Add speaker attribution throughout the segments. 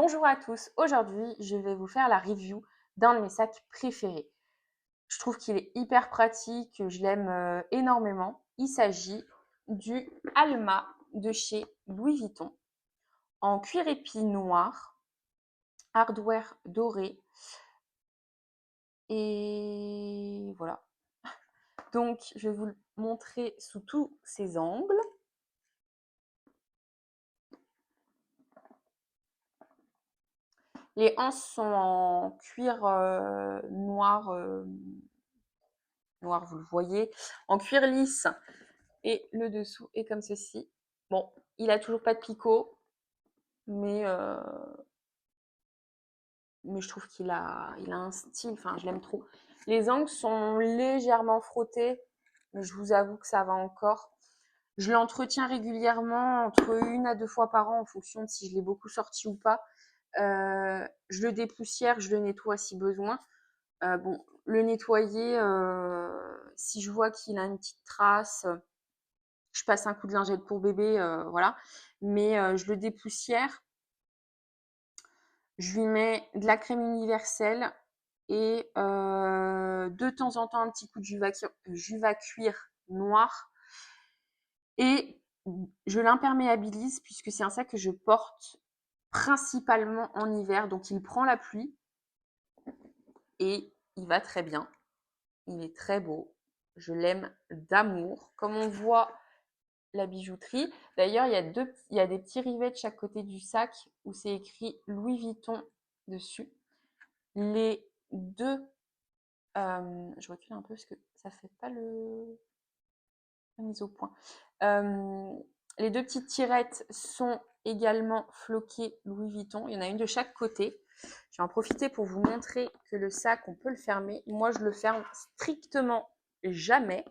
Speaker 1: Bonjour à tous, aujourd'hui je vais vous faire la review d'un de mes sacs préférés. Je trouve qu'il est hyper pratique, je l'aime énormément. Il s'agit du Alma de chez Louis Vuitton en cuir épi noir, hardware doré et voilà. Donc je vais vous le montrer sous tous ses angles. Les anses sont en cuir noir, noir, vous le voyez, en cuir lisse. Et le dessous est comme ceci. Bon, il a toujours pas de picot, mais, je trouve qu'il a, un style, enfin je l'aime trop. Les angles sont légèrement frottés, mais je vous avoue que ça va encore. Je l'entretiens régulièrement, entre 1 à 2 fois par an, en fonction de si je l'ai beaucoup sorti ou pas. Je le dépoussière, je le nettoie si besoin. Bon, le nettoyer, si je vois qu'il a une petite trace, je passe un coup de lingette pour bébé, voilà. Mais je le dépoussière. Je lui mets de la crème universelle et de temps en temps un petit coup de jus à cuire noir. Et je l'imperméabilise puisque c'est un sac que je porte principalement en hiver. Donc il prend la pluie et il va très bien. Il est très beau. Je l'aime d'amour. Comme on voit la bijouterie. D'ailleurs, il y a des petits rivets de chaque côté du sac où c'est écrit Louis Vuitton dessus. Les deux, je recule un peu parce que ça fait pas la mise au point. Les deux petites tirettes sont également floquées Louis Vuitton. Il y en a une de chaque côté. Je vais en profiter pour vous montrer que le sac, on peut le fermer. Moi, je le ferme strictement jamais.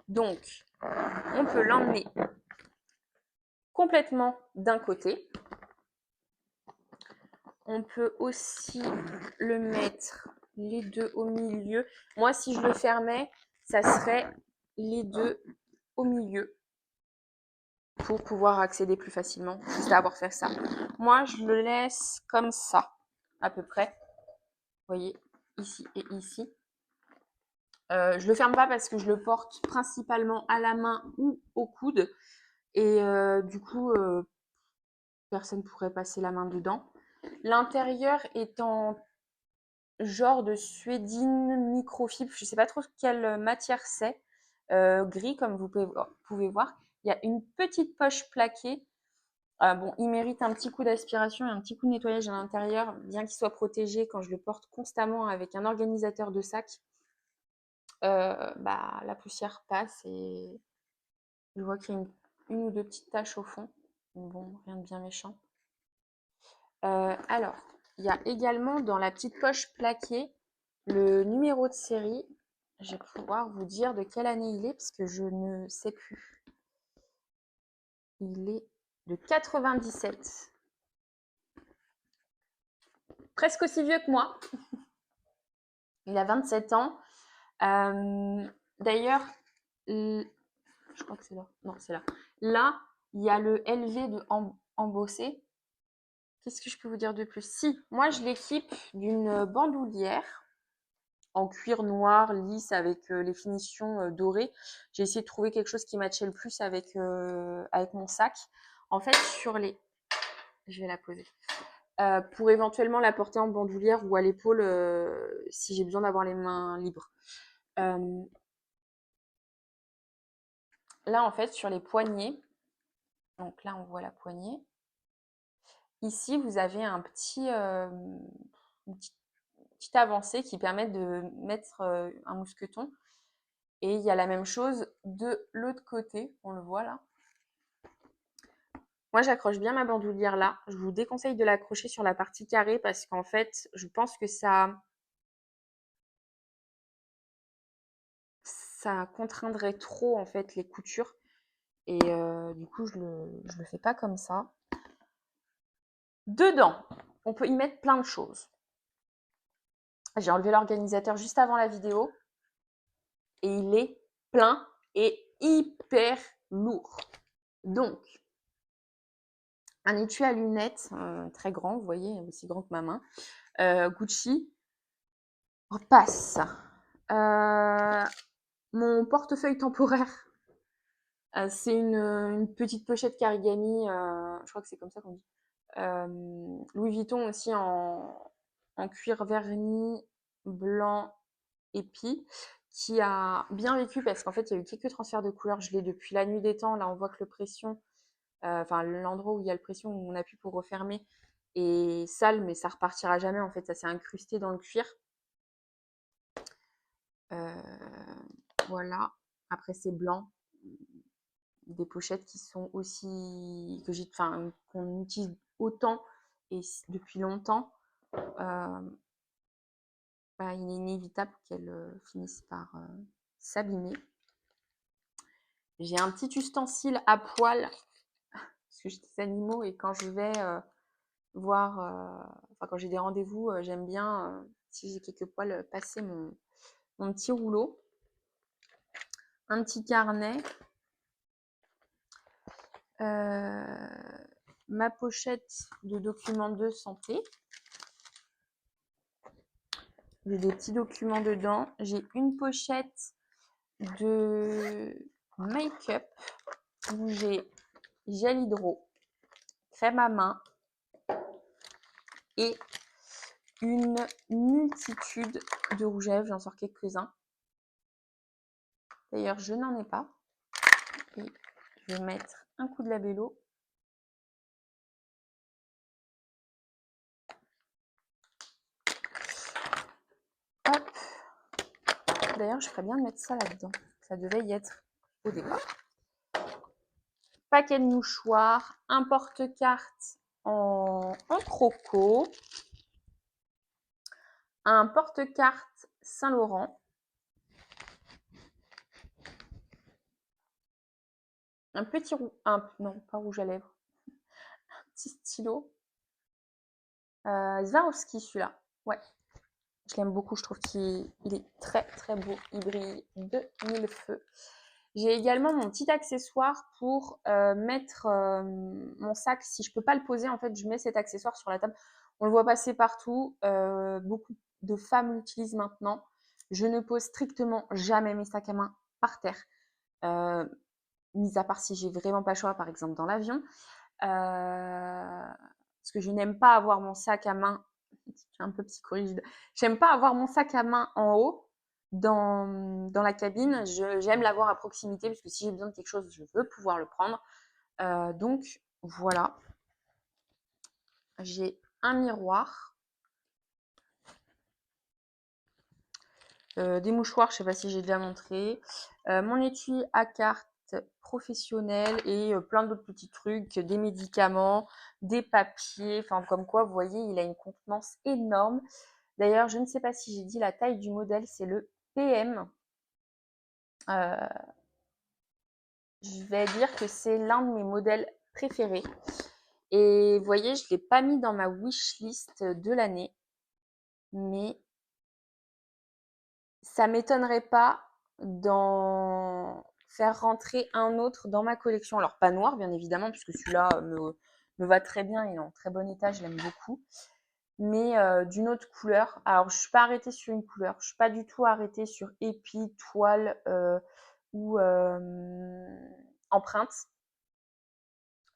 Speaker 1: Donc, on peut l'emmener complètement d'un côté. On peut aussi le mettre les deux au milieu. Moi, si je le fermais, ça serait les deux au milieu pour pouvoir accéder plus facilement, juste à avoir fait ça. Moi, je le laisse comme ça, à peu près. Vous voyez, ici et ici. Je le ferme pas parce que je le porte principalement à la main ou au coude. Et du coup, personne ne pourrait passer la main dedans. L'intérieur est en genre de suédine microfibre, je ne sais pas trop quelle matière c'est, gris comme vous pouvez voir. Il y a une petite poche plaquée. Bon, il mérite un petit coup d'aspiration et un petit coup de nettoyage à l'intérieur, bien qu'il soit protégé quand je le porte constamment avec un organisateur de sac. La poussière passe et je vois qu'il y a une ou deux petites taches au fond. Bon, rien de bien méchant. Alors, il y a également dans la petite poche plaquée le numéro de série. Je vais pouvoir vous dire de quelle année il est parce que je ne sais plus. Il est de 97. Presque aussi vieux que moi. Il a 27 ans. D'ailleurs, je crois que c'est là. Non, c'est là. Là, il y a le LV de embossé. Qu'est-ce que je peux vous dire de plus? Si, moi je l'équipe d'une bandoulière en cuir noir lisse avec les finitions dorées. J'ai essayé de trouver quelque chose qui matchait le plus avec mon sac. En fait, je vais la poser. Pour éventuellement la porter en bandoulière ou à l'épaule si j'ai besoin d'avoir les mains libres. Là, en fait, sur les poignets, donc là, on voit la poignée. Ici, vous avez une petite avancée qui permet de mettre un mousqueton. Et il y a la même chose de l'autre côté, on le voit là. Moi, j'accroche bien ma bandoulière là. Je vous déconseille de l'accrocher sur la partie carrée parce qu'en fait, je pense que ça contraindrait trop en fait les coutures. Et du coup, je le fais pas comme ça. Dedans, on peut y mettre plein de choses. J'ai enlevé l'organisateur juste avant la vidéo et il est plein et hyper lourd. Donc, Un étui à lunettes, très grand, vous voyez, aussi grand que ma main. Gucci. Passe. Mon portefeuille temporaire, c'est une petite pochette Carigami, je crois que c'est comme ça qu'on dit. Louis Vuitton aussi en cuir verni blanc épi, qui a bien vécu parce qu'en fait, il y a eu quelques transferts de couleurs. Je l'ai depuis la nuit des temps. Là, on voit que le pression, enfin l'endroit où il y a le pression, où on appuie pour refermer, est sale, mais ça repartira jamais. En fait, ça s'est incrusté dans le cuir. Voilà. Après, c'est blanc. Des pochettes qui sont aussi qu'on utilise autant et depuis longtemps. Bah, il est inévitable qu'elles finissent par s'abîmer. J'ai un petit ustensile à poil parce que j'ai des animaux et quand je vais voir, quand j'ai des rendez-vous, j'aime bien, si j'ai quelques poils, passer mon petit rouleau. Un petit carnet. Ma pochette de documents de santé. J'ai des petits documents dedans. J'ai une pochette de make-up où j'ai gel hydro, crème à main et une multitude de rouges à lèvres. J'en sors quelques-uns. D'ailleurs, je n'en ai pas. Et je vais mettre un coup de labello. Hop. D'ailleurs, je ferais bien de mettre ça là-dedans. Ça devait y être au départ. Paquet de mouchoirs, un porte-carte en croco, un porte-carte Saint-Laurent, un petit non, pas rouge à lèvres, un petit stylo, Swarovski celui-là, ouais, je l'aime beaucoup, je trouve qu'il est très très beau, il brille de mille feux. J'ai également mon petit accessoire pour mettre mon sac. Si je peux pas le poser, en fait, je mets cet accessoire sur la table. On le voit passer partout. Beaucoup de femmes l'utilisent maintenant. Je ne pose strictement jamais mes sacs à main par terre, mis à part si j'ai vraiment pas le choix, par exemple dans l'avion. Parce que je n'aime pas avoir mon sac à main. Je suis un peu psychorigide. J'aime pas avoir mon sac à main en haut dans la cabine. J'aime l'avoir à proximité parce que si j'ai besoin de quelque chose, je veux pouvoir le prendre. Donc voilà. J'ai un miroir. Des mouchoirs, je ne sais pas si j'ai déjà montré. Mon étui à carte professionnel et plein d'autres petits trucs, des médicaments, des papiers, enfin comme quoi, vous voyez, il a une contenance énorme. D'ailleurs, je ne sais pas si j'ai dit la taille du modèle, c'est le PM. Je vais dire que c'est l'un de mes modèles préférés. Et vous voyez, je ne l'ai pas mis dans ma wishlist de l'année, mais ça m'étonnerait pas d'en faire rentrer un autre dans ma collection. Alors pas noir, bien évidemment, puisque celui-là me va très bien, il est en très bon état, je l'aime beaucoup. Mais d'une autre couleur. Alors je suis pas arrêtée sur une couleur, je suis pas du tout arrêtée sur épi, toile ou empreinte.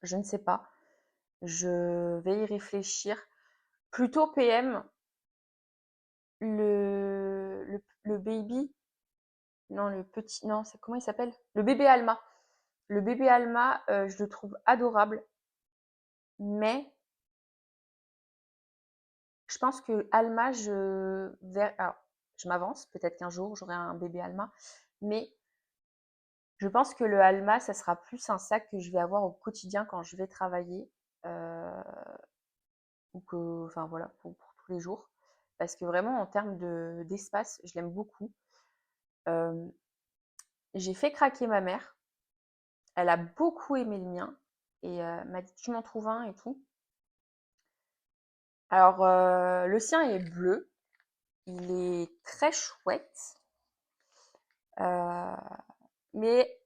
Speaker 1: Je ne sais pas. Je vais y réfléchir. Plutôt PM, le baby, non, le petit, non, c'est comment il s'appelle? Le bébé Alma. Le bébé Alma, je le trouve adorable, mais je pense que Alma, alors, je m'avance, peut-être qu'un jour j'aurai un bébé Alma, mais je pense que le Alma, ça sera plus un sac que je vais avoir au quotidien quand je vais travailler, euh, ou que, enfin voilà, pour tous les jours, parce que vraiment en termes d'espace, je l'aime beaucoup. J'ai fait craquer ma mère. Elle a beaucoup aimé le mien et m'a dit tu m'en trouves un et tout. Alors le sien est bleu, il est très chouette, mais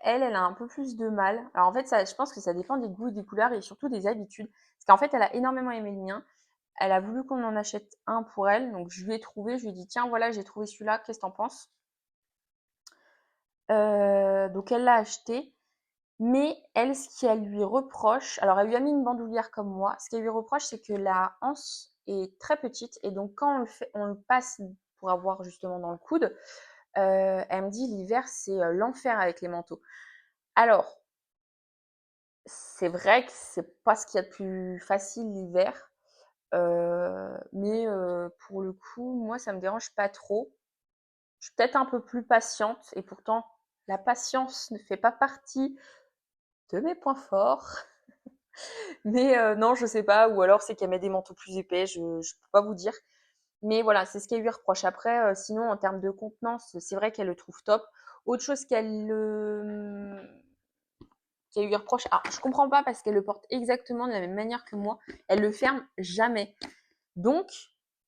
Speaker 1: elle a un peu plus de mal. Alors en fait, je pense que ça dépend des goûts, des couleurs et surtout des habitudes. Parce qu'en fait, elle a énormément aimé le mien. Elle a voulu qu'on en achète un pour elle. Donc je lui ai trouvé, je lui ai dit, tiens, voilà, j'ai trouvé celui-là, qu'est-ce que t'en penses? Donc elle l'a acheté. Mais elle, ce qu'elle lui reproche, alors elle lui a mis une bandoulière comme moi, ce qu'elle lui reproche, c'est que la hanse est très petite et donc quand on le passe pour avoir justement dans le coude, elle me dit l'hiver c'est l'enfer avec les manteaux. Alors, c'est vrai que c'est pas ce qu'il y a de plus facile l'hiver, mais pour le coup, moi ça me dérange pas trop. Je suis peut-être un peu plus patiente et pourtant la patience ne fait pas partie de mes points forts. Mais non, je sais pas, ou alors c'est qu'elle met des manteaux plus épais, je peux pas vous dire. Mais voilà, c'est ce qu'elle lui reproche. Après, sinon, en termes de contenance, c'est vrai qu'elle le trouve top. Autre chose qu'elle lui reproche, alors je comprends pas parce qu'elle le porte exactement de la même manière que moi, elle le ferme jamais. Donc,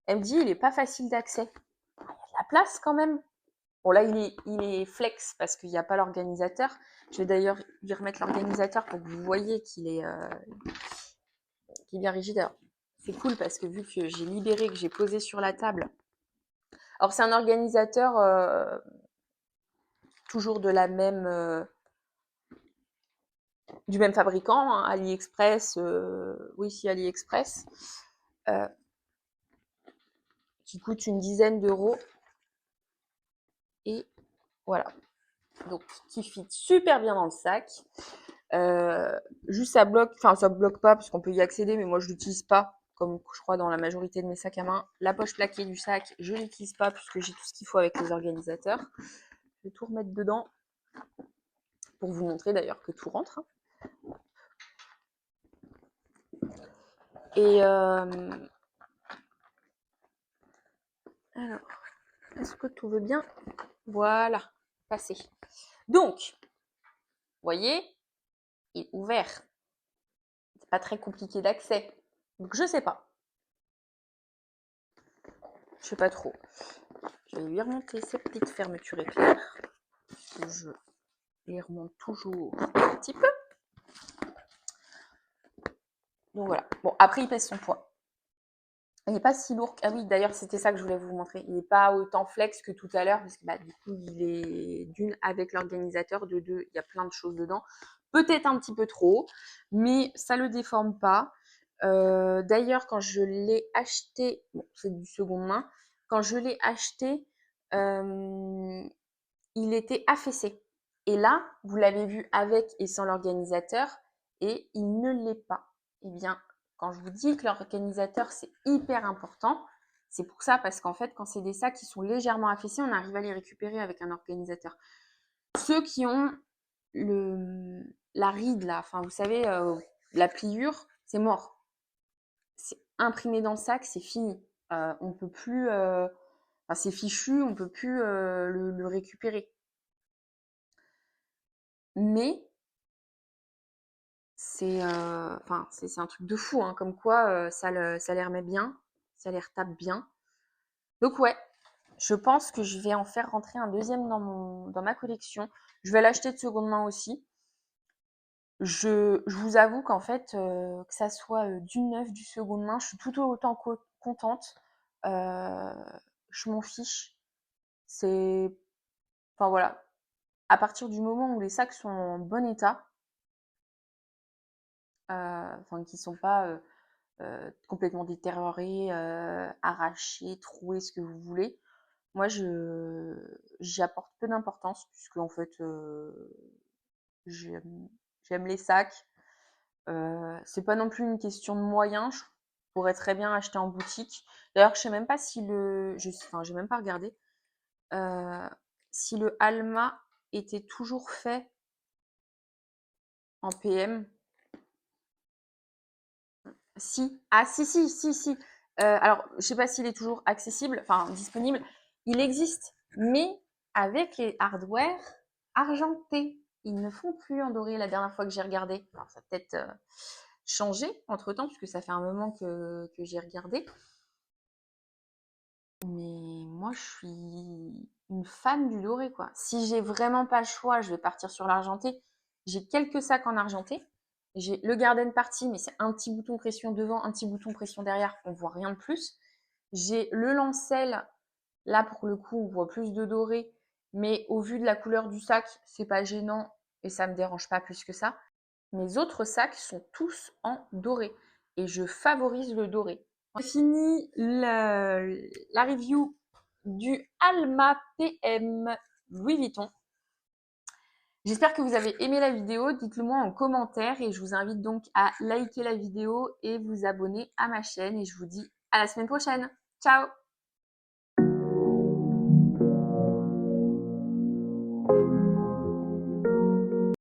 Speaker 1: elle me dit, il est pas facile d'accès. Il y a de la place quand même. Bon, là, il est flex parce qu'il n'y a pas l'organisateur. Je vais d'ailleurs lui remettre l'organisateur pour que vous voyez qu'il est bien rigide. Alors, c'est cool parce que vu que j'ai libéré, que j'ai posé sur la table. Alors, c'est un organisateur toujours du même fabricant, hein, AliExpress. Oui, si AliExpress. euh, qui coûte une dizaine d'euros. Et voilà. Donc, qui fit super bien dans le sac. Juste ça bloque, enfin ça bloque pas parce qu'on peut y accéder, mais moi je l'utilise pas, comme je crois dans la majorité de mes sacs à main. La poche plaquée du sac, je l'utilise pas puisque j'ai tout ce qu'il faut avec les organisateurs. Je vais tout remettre dedans pour vous montrer d'ailleurs que tout rentre. Et alors, est-ce que tout veut bien? Voilà, passé. Donc, vous voyez, il est ouvert. C'est pas très compliqué d'accès. Donc je sais pas. Je sais pas trop. Je vais lui remonter ces petites fermetures éclairs. Je les remonte toujours un petit peu. Donc voilà. Bon, après, il pèse son poids. Il n'est pas si lourd. Ah oui, d'ailleurs, c'était ça que je voulais vous montrer. Il n'est pas autant flex que tout à l'heure, parce que bah, du coup, il est d'une avec l'organisateur, de deux, il y a plein de choses dedans. Peut-être un petit peu trop, mais ça ne le déforme pas. D'ailleurs, quand je l'ai acheté, bon, c'est du seconde main, quand je l'ai acheté, il était affaissé. Et là, vous l'avez vu avec et sans l'organisateur, et il ne l'est pas. Eh bien, quand je vous dis que l'organisateur, c'est hyper important, c'est pour ça, parce qu'en fait, quand c'est des sacs qui sont légèrement affaissés, on arrive à les récupérer avec un organisateur. Ceux qui ont la ride, là, enfin, vous savez, la pliure, c'est mort. C'est imprimé dans le sac, c'est fini. On peut plus, enfin, c'est fichu, on peut plus le récupérer. Mais c'est enfin, c'est un truc de fou, hein, comme quoi ça les remet bien, ça les retape bien. Donc ouais, je pense que je vais en faire rentrer un deuxième dans ma collection. Je vais l'acheter de seconde main aussi. Je vous avoue qu'en fait, que ça soit du neuf, du seconde main, je suis tout autant contente. Euh, je m'en fiche. C'est, enfin voilà, à partir du moment où les sacs sont en bon état, enfin qui sont pas complètement détériorés, arrachés, troués, ce que vous voulez. Moi, j'y apporte peu d'importance puisque en fait, j'aime les sacs. C'est pas non plus une question de moyens. Je pourrais très bien acheter en boutique. D'ailleurs, je sais même pas si enfin, j'ai même pas regardé si le Alma était toujours fait en PM. Si. Ah si, si, si, si. Alors, je sais pas s'il est toujours accessible, enfin disponible. Il existe, mais avec les hardware argentés. Ils ne font plus en doré la dernière fois que j'ai regardé. Alors, ça a peut-être changé entre-temps, puisque ça fait un moment que j'ai regardé. Mais moi, je suis une fan du doré, quoi. Si j'ai vraiment pas le choix, je vais partir sur l'argenté. J'ai quelques sacs en argenté. J'ai le Garden Party, mais c'est un petit bouton pression devant, un petit bouton pression derrière. On voit rien de plus. J'ai le Lancel. Là, pour le coup, on voit plus de doré. Mais au vu de la couleur du sac, c'est pas gênant et ça me dérange pas plus que ça. Mes autres sacs sont tous en doré et je favorise le doré. On a fini la review du Alma PM Louis Vuitton. J'espère que vous avez aimé la vidéo, dites-le moi en commentaire et je vous invite donc à liker la vidéo et vous abonner à ma chaîne et je vous dis à la semaine prochaine. Ciao!